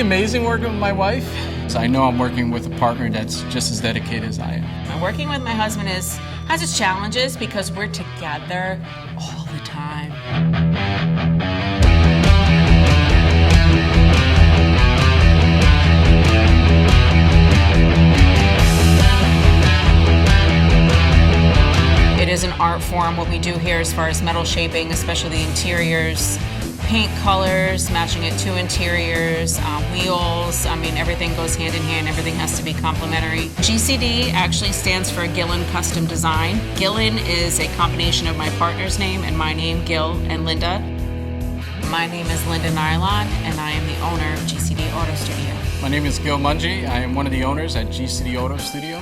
amazing working with my wife. So I know I'm working with a partner that's just as dedicated as I am. Working with my husband has its challenges because we're together all the time. It is an art form, what we do here as far as metal shaping, especially the interiors, paint colors, matching it to interiors, wheels. I mean, everything goes hand in hand. Everything has to be complementary. GCD actually stands for Gillin Custom Design. Gillin is a combination of my partner's name and my name, Gil and Linda. My name is Linda Nylon, and I am the owner of GCD Auto Studio. My name is Gil Mungie. I am one of the owners at GCD Auto Studio.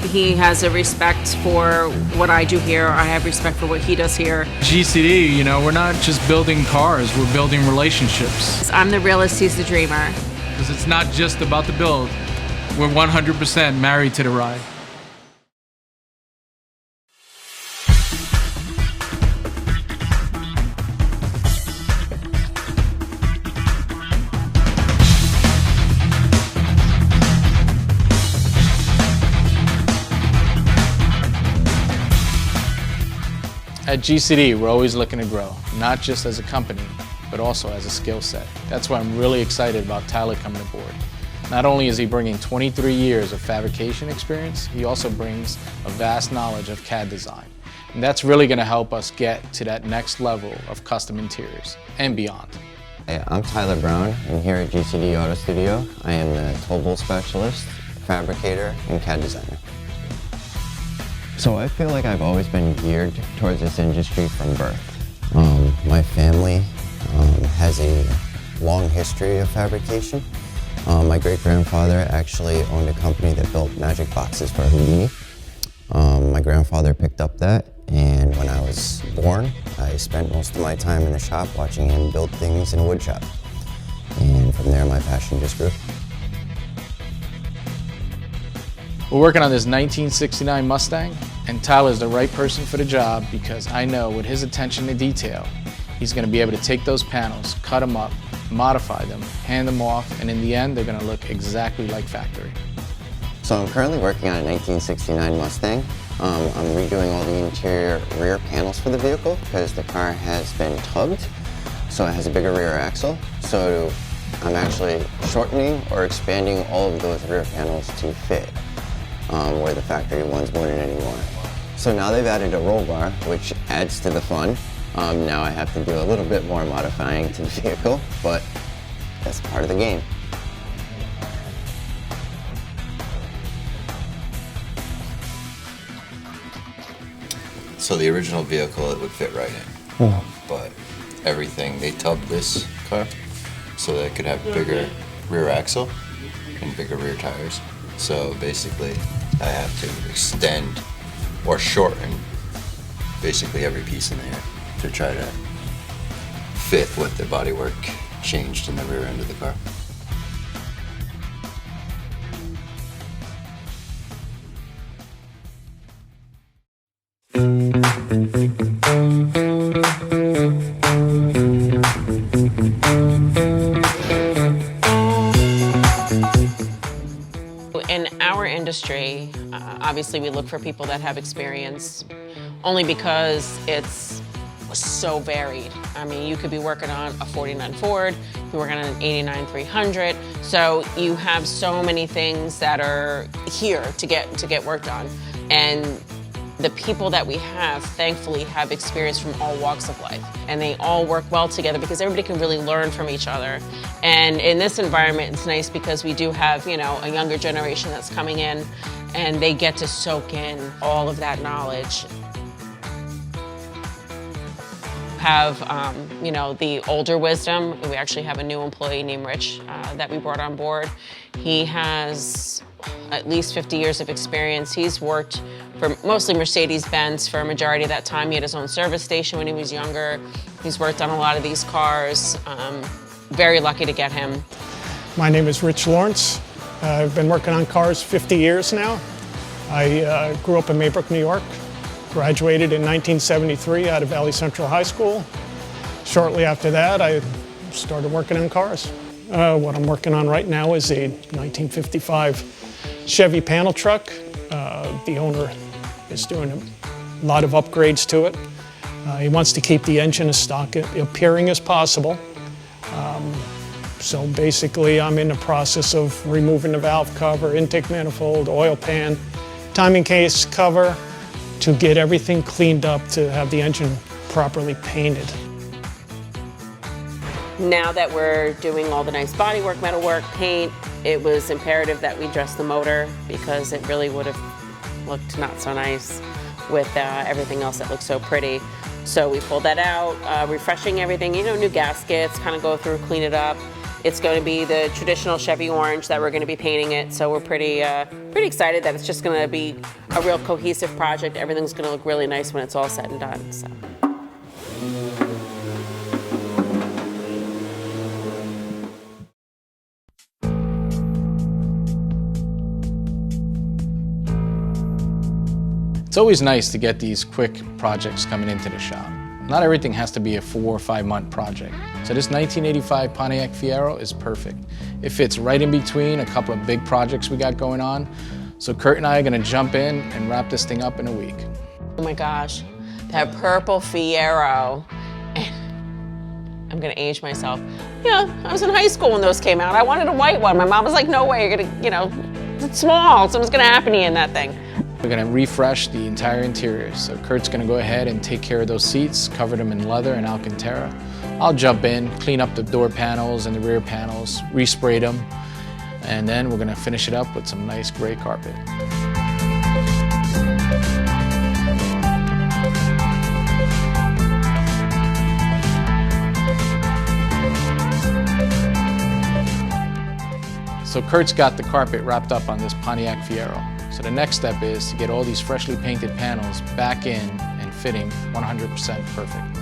He has a respect for what I do here. I have respect for what he does here. GCD, you know, we're not just building cars, we're building relationships. I'm the realist, he's the dreamer. Because it's not just about the build. We're 100% married to the ride. At GCD, we're always looking to grow, not just as a company, but also as a skill set. That's why I'm really excited about Tyler coming aboard. Not only is he bringing 23 years of fabrication experience, he also brings a vast knowledge of CAD design. And that's really going to help us get to that next level of custom interiors and beyond. Hey, I'm Tyler Brown, and here at GCD Auto Studio, I am the toll specialist, fabricator, and CAD designer. So I feel like I've always been geared towards this industry from birth. My family has a long history of fabrication. My great-grandfather actually owned a company that built magic boxes for Houdini. My grandfather picked up that, and when I was born, I spent most of my time in the shop watching him build things in a wood shop. And from there, my passion just grew. We're working on this 1969 Mustang, and Tyler's the right person for the job because I know with his attention to detail, he's going to be able to take those panels, cut them up, modify them, hand them off, and in the end, they're going to look exactly like factory. So I'm currently working on a 1969 Mustang. I'm redoing all the interior rear panels for the vehicle because the car has been tubbed, so it has a bigger rear axle. So I'm actually shortening or expanding all of those rear panels to fit where the factory ones wouldn't anymore. So now they've added a roll bar, which adds to the fun. Now I have to do a little bit more modifying to the vehicle, but that's part of the game. So the original vehicle, it would fit right in. But everything, they tubbed this car so that it could have bigger rear axle and bigger rear tires. So basically, I have to extend or shorten basically every piece in there to try to fit what the bodywork changed in the rear end of the car. In our industry, obviously we look for people that have experience only because it's so varied. I mean, you could be working on a 49 Ford, you're working on an 89 300, so you have so many things that are here to get worked on. And the people that we have, thankfully, have experience from all walks of life. And they all work well together because everybody can really learn from each other. And in this environment, it's nice because we do have, you know, a younger generation that's coming in and they get to soak in all of that knowledge. Have, you know, the older wisdom. We actually have a new employee named Rich that we brought on board. He has at least 50 years of experience. He's worked for mostly Mercedes-Benz for a majority of that time. He had his own service station when he was younger. He's worked on a lot of these cars. Very lucky to get him. My name is Rich Lawrence. I've been working on cars 50 years now. I grew up in Maybrook, New York. Graduated in 1973 out of Valley Central High School. Shortly after that, I started working on cars. What I'm working on right now is a 1955 Chevy panel truck. The owner is doing a lot of upgrades to it. He wants to keep the engine as stock appearing as possible. So basically, I'm in the process of removing the valve cover, intake manifold, oil pan, timing case cover, to get everything cleaned up to have the engine properly painted. Now that we're doing all the nice bodywork, metalwork, paint, it was imperative that we dress the motor because it really would have looked not so nice with everything else that looks so pretty. So we pulled that out, refreshing everything, you know, new gaskets, kind of go through, clean it up. It's going to be the traditional Chevy orange that we're going to be painting it. So we're pretty excited that it's just going to be a real cohesive project. Everything's going to look really nice when it's all said and done. So. It's always nice to get these quick projects coming into the shop. Not everything has to be a 4 or 5 month project. So this 1985 Pontiac Fiero is perfect. It fits right in between a couple of big projects we got going on. So Kurt and I are gonna jump in and wrap this thing up in a week. Oh my gosh, that purple Fiero. I'm gonna age myself. Yeah, I was in high school when those came out. I wanted a white one. My mom was like, no way, you're gonna, you know, it's small, something's gonna happen to you in that thing. We're gonna refresh the entire interior. So Kurt's gonna go ahead and take care of those seats, cover them in leather and Alcantara. I'll jump in, clean up the door panels and the rear panels, respray them, and then we're gonna finish it up with some nice gray carpet. So Kurt's got the carpet wrapped up on this Pontiac Fiero. So the next step is to get all these freshly painted panels back in and fitting 100% perfect.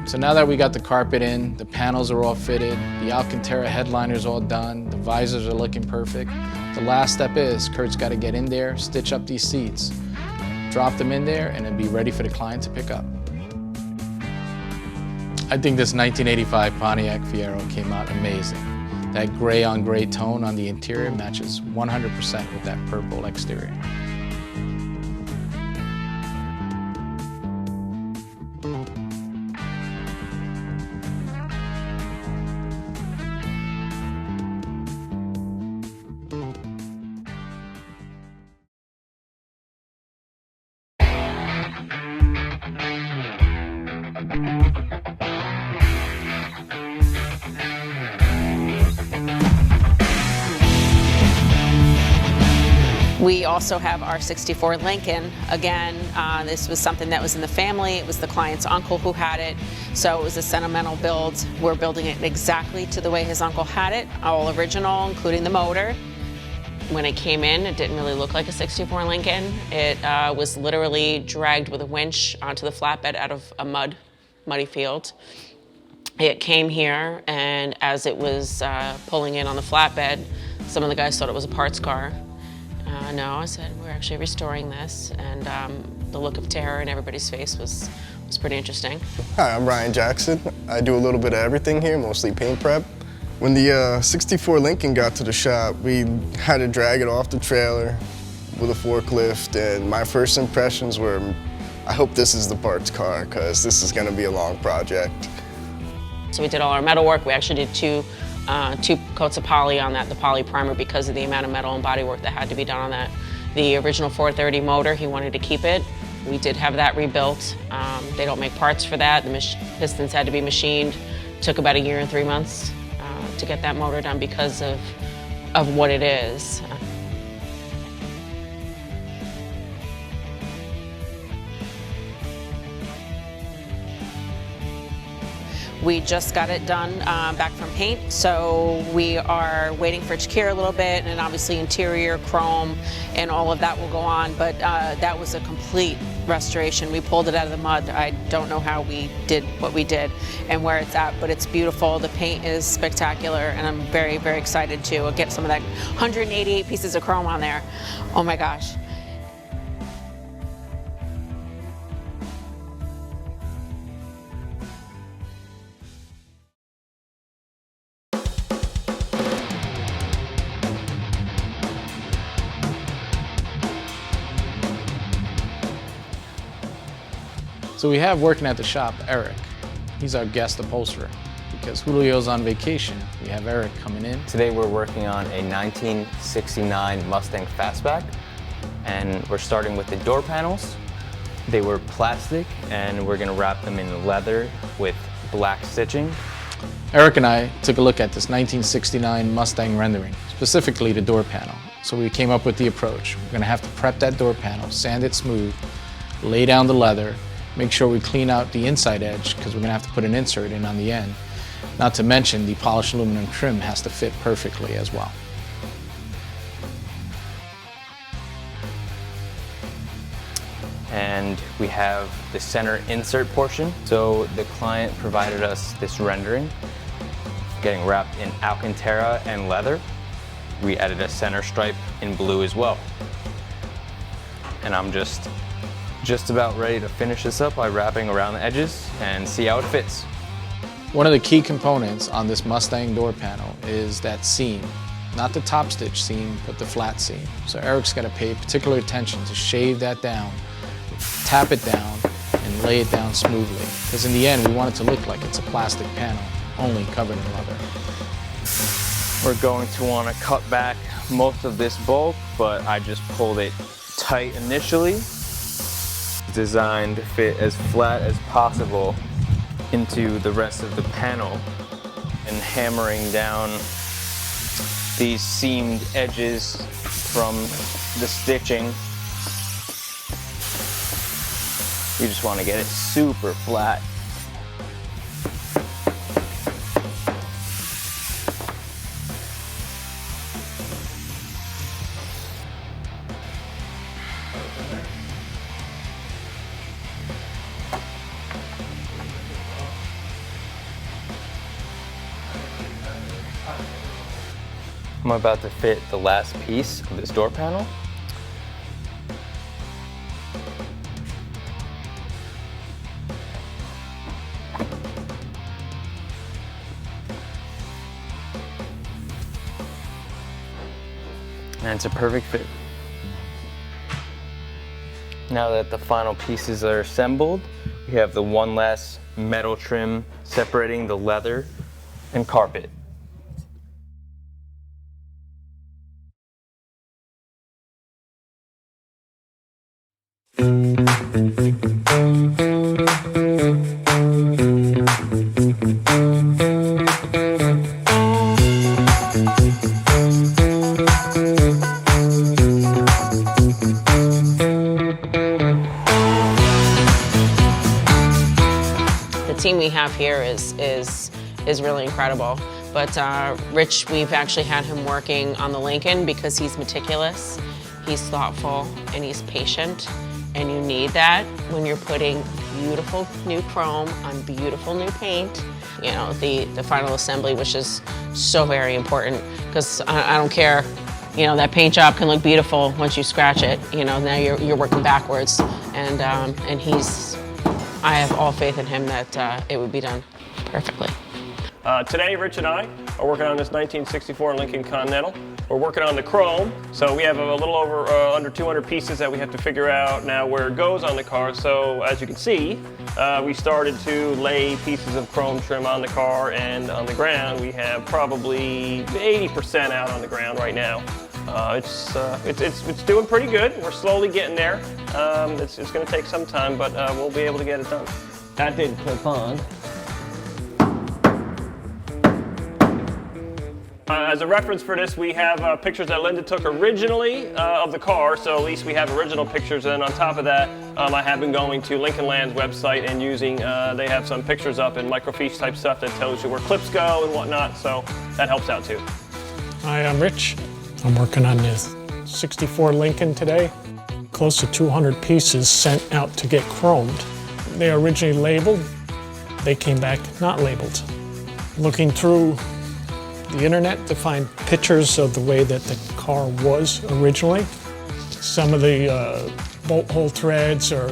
So now that we got the carpet in, the panels are all fitted, the Alcantara headliner's all done, the visors are looking perfect. The last step is Kurt's got to get in there, stitch up these seats, drop them in there, and then be ready for the client to pick up. I think this 1985 Pontiac Fiero came out amazing. That gray on gray tone on the interior matches 100% with that purple exterior. We also have our 64 Lincoln. Again, this was something that was in the family. It was the client's uncle who had it, so it was a sentimental build. We're building it exactly to the way his uncle had it, all original, including the motor. When it came in, it didn't really look like a 64 Lincoln. It was literally dragged with a winch onto the flatbed out of a muddy field. It came here, and as it was pulling in on the flatbed, some of the guys thought it was a parts car. No, I said, we're actually restoring this, and the look of terror in everybody's face was pretty interesting. Hi, I'm Ryan Jackson. I do a little bit of everything here, mostly paint prep. When the 64 Lincoln got to the shop, we had to drag it off the trailer with a forklift, and my first impressions were, I hope this is the parts car, because this is going to be a long project. So we did all our metal work. We actually did two coats of poly on that, the poly primer, because of the amount of metal and body work that had to be done on that. The original 430 motor, he wanted to keep it. We did have that rebuilt. They don't make parts for that. The pistons had to be machined. Took about 1 year and 3 months to get that motor done because of what it is. We just got it done back from paint, so we are waiting for it to cure a little bit, and obviously interior, chrome, and all of that will go on, but that was a complete restoration. We pulled it out of the mud. I don't know how we did what we did and where it's at, but it's beautiful. The paint is spectacular, and I'm very, very excited to get some of that 188 pieces of chrome on there. Oh my gosh. So we have working at the shop Eric. He's our guest upholsterer. Because Julio's on vacation, we have Eric coming in. Today we're working on a 1969 Mustang Fastback, and we're starting with the door panels. They were plastic, and we're gonna wrap them in leather with black stitching. Eric and I took a look at this 1969 Mustang rendering, specifically the door panel. So we came up with the approach. We're gonna have to prep that door panel, sand it smooth, lay down the leather, make sure we clean out the inside edge because we're gonna have to put an insert in on the end. Not to mention the polished aluminum trim has to fit perfectly as well. And we have the center insert portion. So the client provided us this rendering, getting wrapped in Alcantara and leather. We added a center stripe in blue as well. And I'm just about ready to finish this up by wrapping around the edges and see how it fits. One of the key components on this Mustang door panel is that seam. Not the top stitch seam, but the flat seam. So Eric's got to pay particular attention to shave that down, tap it down, and lay it down smoothly. Because in the end, we want it to look like it's a plastic panel, only covered in leather. We're going to want to cut back most of this bulk, but I just pulled it tight initially. Designed to fit as flat as possible into the rest of the panel, and hammering down these seamed edges from the stitching. You just want to get it super flat. I'm about to fit the last piece of this door panel. And it's a perfect fit. Now that the final pieces are assembled, we have the one last metal trim separating the leather and carpet. The team we have here is really incredible. But Rich, we've actually had him working on the Lincoln because he's meticulous, he's thoughtful, and he's patient. And you need that when you're putting beautiful new chrome on beautiful new paint. You know, the final assembly, which is so very important, because I don't care, you know, that paint job can look beautiful once you scratch it. You know, now you're working backwards, and I have all faith in him that it would be done perfectly. Today, Rich and I are working on this 1964 Lincoln Continental. We're working on the chrome, so we have a little over under 200 pieces that we have to figure out now where it goes on the car. So as you can see, we started to lay pieces of chrome trim on the car, and on the ground we have probably 80% out on the ground right now. It's doing pretty good. We're slowly getting there. It's going to take some time, but we'll be able to get it done. That did clip on. As a reference for this, we have pictures that Linda took originally of the car, so at least we have original pictures. And on top of that, I have been going to Lincoln Land's website and using, they have some pictures up and microfiche type stuff that tells you where clips go and whatnot, so that helps out too. Hi, I'm Rich. I'm working on this 64 Lincoln today. Close to 200 pieces sent out to get chromed. They are originally labeled. They came back not labeled. Looking through the internet to find pictures of the way that the car was originally. Some of the bolt hole threads or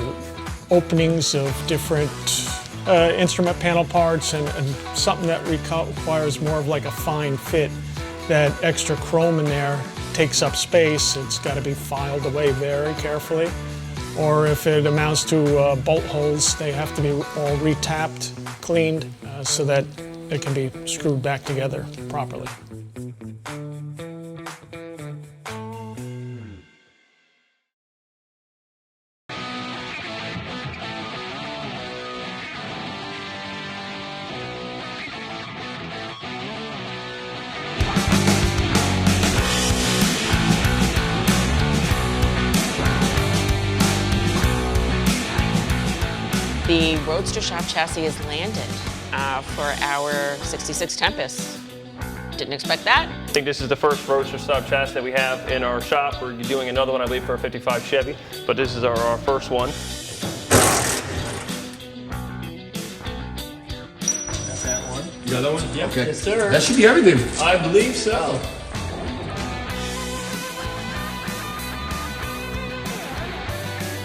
openings of different instrument panel parts, and something that requires more of like a fine fit. That extra chrome in there takes up space. It's got to be filed away very carefully. or if it amounts to bolt holes, they have to be all retapped, cleaned, so that it can be screwed back together properly. The Roadster Shop chassis is landed for our 66 Tempest. Didn't expect that. I think this is the first Roadster Shop chassis that we have in our shop. We're doing another one, I believe, for a 55 Chevy, but this is our first one. Got that one. The other one? Yep. Okay. Yes, sir. That should be everything. I believe so.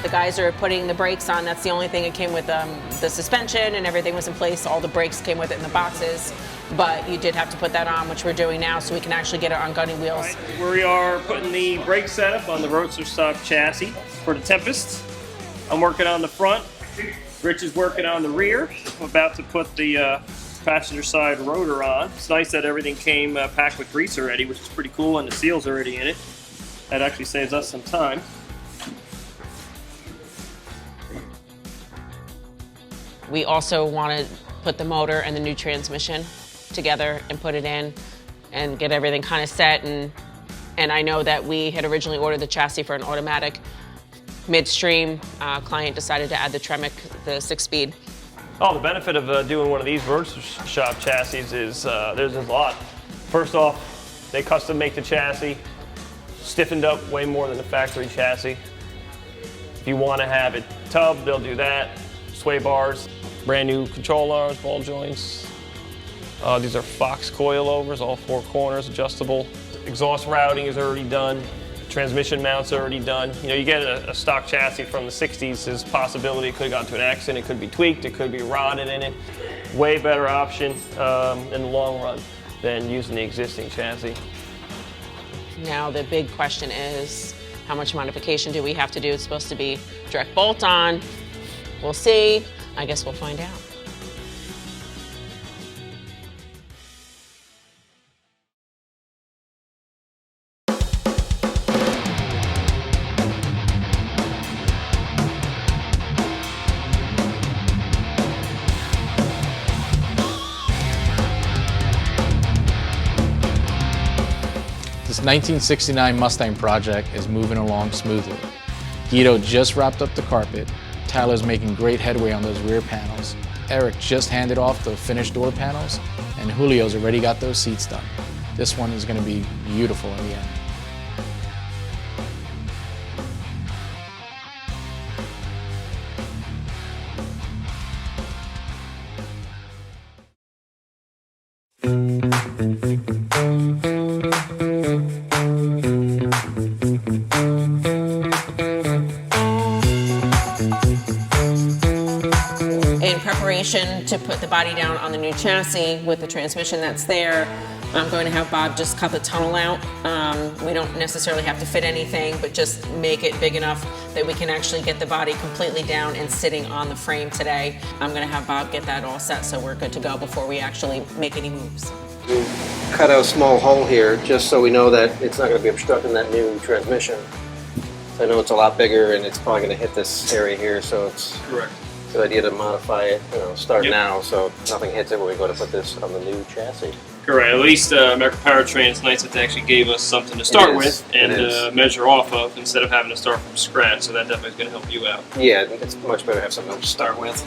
The guys are putting the brakes on. That's the only thing that came with the suspension, and everything was in place. All the brakes came with it in the boxes, but you did have to put that on, which we're doing now, so we can actually get it on gunny wheels. Right, we are putting the brake setup on the Roadster Shop chassis for the Tempest. I'm working on the front. Rich is working on the rear. I'm about to put the passenger side rotor on. It's nice that everything came packed with grease already, which is pretty cool, and the seal's already in it. That actually saves us some time. We also want to put the motor and the new transmission together and put it in and get everything kind of set. And I know that we had originally ordered the chassis for an automatic. Midstream, client decided to add the Tremec, the 6-speed. Oh, the benefit of doing one of these Roadster Shop chassis is there's a lot. First off, they custom make the chassis, stiffened up way more than the factory chassis. If you want to have it tubbed, they'll do that. Sway bars, brand new control arms, ball joints. These are Fox coilovers, all 4 corners, adjustable. Exhaust routing is already done. Transmission mounts are already done. You know, you get a stock chassis from the 60s, there's a possibility it could have gone to an accident, it could be tweaked, it could be rotted in it. Way better option in the long run than using the existing chassis. Now the big question is, how much modification do we have to do? It's supposed to be direct bolt on. We'll see. I guess we'll find out. This 1969 Mustang project is moving along smoothly. Guido just wrapped up the carpet. Tyler's making great headway on those rear panels. Eric just handed off the finished door panels, and Julio's already got those seats done. This one is going to be beautiful in the end. To put the body down on the new chassis with the transmission that's there, I'm going to have Bob just cut the tunnel out. We don't necessarily have to fit anything, but just make it big enough that we can actually get the body completely down and sitting on the frame today. I'm going to have Bob get that all set so we're good to go before we actually make any moves. We cut out a small hole here just so we know that it's not going to be obstructing that new transmission. I know it's a lot bigger and it's probably going to hit this area here, so it's Correct. a good idea to modify it, start now so nothing hits it when we go to put this on the new chassis. Correct. At least American Powertrain, it's nice that they actually gave us something to start with and measure off of instead of having to start from scratch, so that definitely is going to help you out. Yeah, it's much better to have something to start with.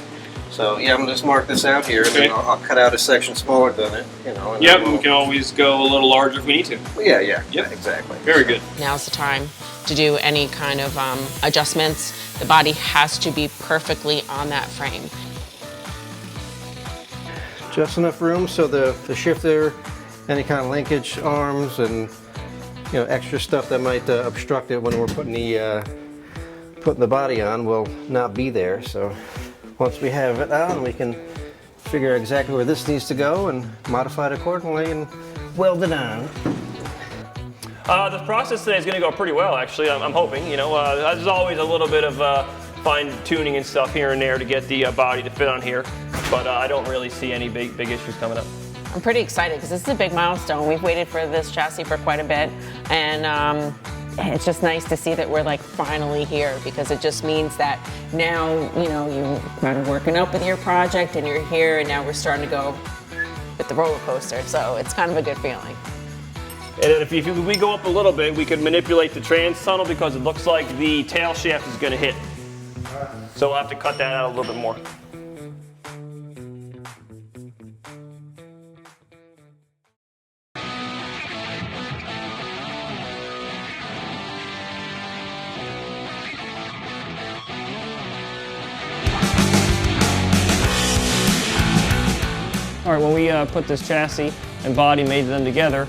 So yeah, I'm going to just mark this out here, and then I'll cut out a section smaller than it, And yep, we can always go a little larger if we need to. Yeah, exactly. Very good. Now's the time to do any kind of adjustments. The body has to be perfectly on that frame. Just enough room so the shifter, any kind of linkage arms, and extra stuff that might obstruct it when we're putting the body on will not be there. So once we have it on, we can figure out exactly where this needs to go and modify it accordingly and weld it on. The process today is going to go pretty well, actually. I'm hoping. You know, there's always a little bit of fine tuning and stuff here and there to get the body to fit on here, but I don't really see any big issues coming up. I'm pretty excited because this is a big milestone. We've waited for this chassis for quite a bit, and it's just nice to see that we're like finally here, because it just means that now, you know, you started working up with your project and you're here, and now we're starting to go with the roller coaster. So it's kind of a good feeling. And then if we go up a little bit, we could manipulate the trans tunnel because it looks like the tail shaft is going to hit. So we'll have to cut that out a little bit more. All right, when we put this chassis and body, made them together,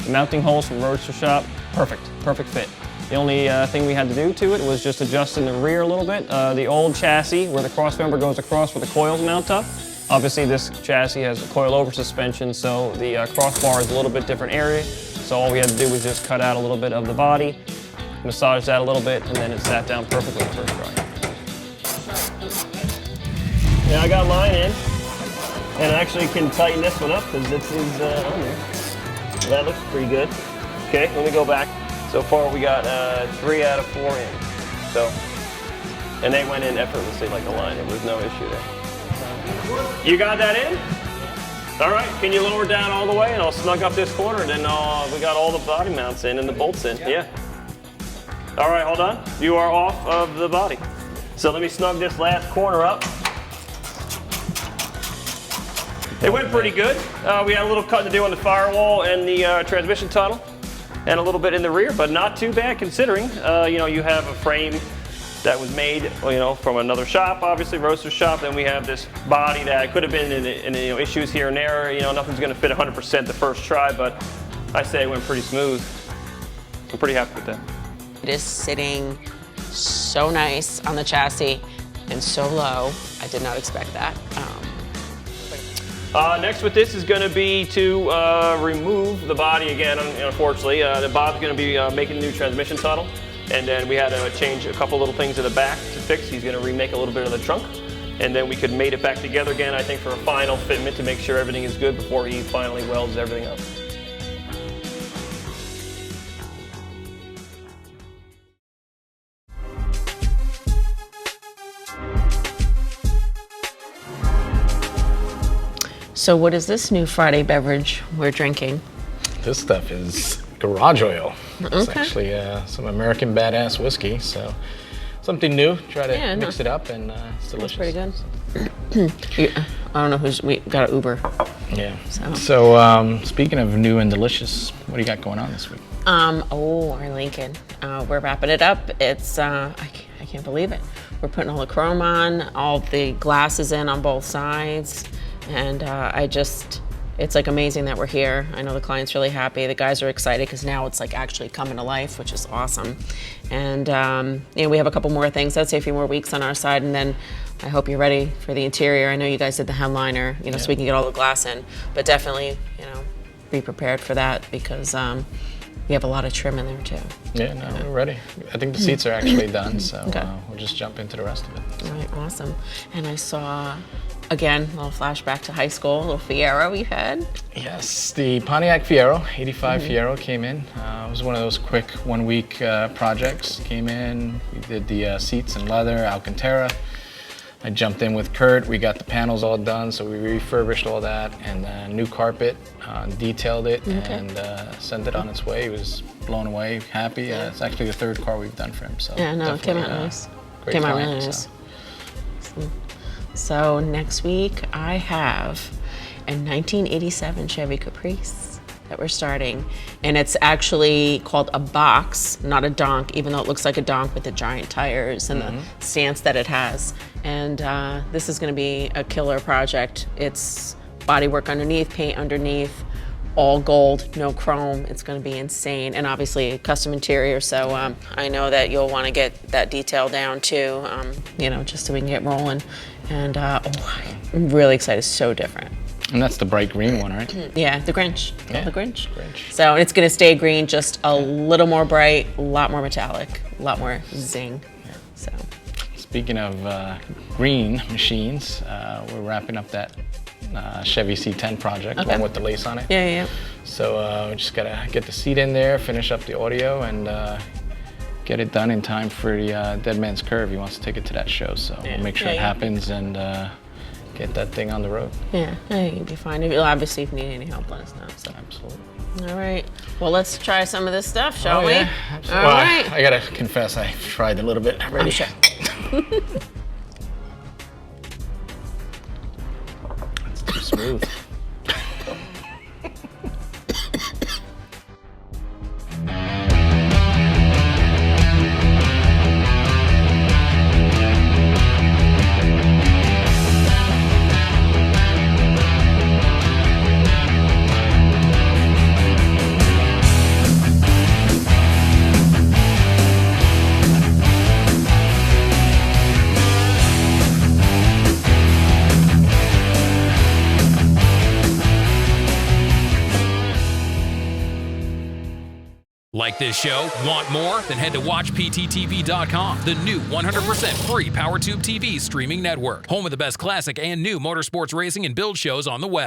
the mounting holes from Roadster Shop, perfect fit. The only thing we had to do to it was just adjust in the rear a little bit. The old chassis, where the cross member goes across where the coils mount up, obviously this chassis has a coil-over suspension, so the crossbar is a little bit different area. So all we had to do was just cut out a little bit of the body, massage that a little bit, and then it sat down perfectly the first try. Yeah, I got mine in. And I actually can tighten this one up because this is on there. That looks pretty good. Okay, let me go back. So far we got 3 out of 4 in. So, and they went in effortlessly like a line. There was no issue there. You got that in? All right, can you lower down all the way and I'll snug up this corner, and then we got all the body mounts in and the bolts in. Yeah. All right, hold on. You are off of the body. So let me snug this last corner up. It went pretty good. We had a little cut to do on the firewall and the transmission tunnel, and a little bit in the rear, but not too bad considering, you know, you have a frame that was made, you know, from another shop, obviously, Roadster Shop. Then we have this body that could have been in you know, issues here and there. You know, nothing's going to fit 100% the first try, but I say it went pretty smooth. I'm pretty happy with that. It is sitting so nice on the chassis and so low. I did not expect that. Next with this is going to be to remove the body again, unfortunately. Bob's going to be making a new transmission tunnel, and then we had to change a couple little things in the back to fix. He's going to remake a little bit of the trunk, and then we could mate it back together again, I think, for a final fitment to make sure everything is good before he finally welds everything up. So what is this new Friday beverage we're drinking? This stuff is garage oil. It's Okay. actually some American badass whiskey, so something new. Try to mix it up, and it's delicious. That's pretty good. I don't know we got an Uber. Yeah. So speaking of new and delicious, what do you got going on this week? Our Lincoln. We're wrapping it up. It's I can't believe it. We're putting all the chrome on, all the glasses in on both sides. And it's like amazing that we're here. I know the client's really happy. The guys are excited because now it's like actually coming to life, which is awesome. And you know, we have a couple more things. I'd say a few more weeks on our side, and then I hope you're ready for the interior. I know you guys did the headliner, you know, so we can get all the glass in. But definitely, you know, be prepared for that because we have a lot of trim in there too. Yeah, no, we're ready. I think the seats are actually done, so we'll just jump into the rest of it. All right, awesome. And I saw, again, a little flashback to high school, a little Fiero we had. Yes, the Pontiac Fiero, 85 Fiero came in. It was one of those quick 1 week projects. Came in, we did the seats in leather, Alcantara. I jumped in with Kurt, we got the panels all done, so we refurbished all that, and new carpet, detailed it, and sent it on its way. He was blown away, happy. It's actually the 3rd car we've done for him. So yeah, no, it came out nice. Came out really nice. So next week I have a 1987 Chevy Caprice that we're starting, and it's actually called a box, not a donk, even though it looks like a donk with the giant tires and the stance that it has. And this is going to be a killer project. It's bodywork underneath, paint underneath, all gold, no chrome. It's going to be insane, and obviously a custom interior. So I know that you'll want to get that detail down too, you know, just so we can get rolling. And I'm really excited. It's so different. And that's the bright green one, right? Yeah, the Grinch. Yeah, The Grinch. Grinch. So it's going to stay green, just a little more bright, a lot more metallic, a lot more zing. So. Speaking of green machines, we're wrapping up that Chevy C10 project, Okay. one with the lace on it. Yeah. So we just gotta get the seat in there, finish up the audio, and get it done in time for the Dead Man's Curve. He wants to take it to that show, so we'll make sure it happens and get that thing on the road. Yeah, I think you'll be fine. Obviously, if you need any help, let us know. So. Absolutely. All right. Well, let's try some of this stuff, shall we? Yeah, All right. I gotta confess, I tried a little bit already. I'm sure. It's too smooth. Like this show? Want more? Then head to WatchPTTV.com, the new 100% free PowerTube TV streaming network. Home of the best classic and new motorsports racing and build shows on the web.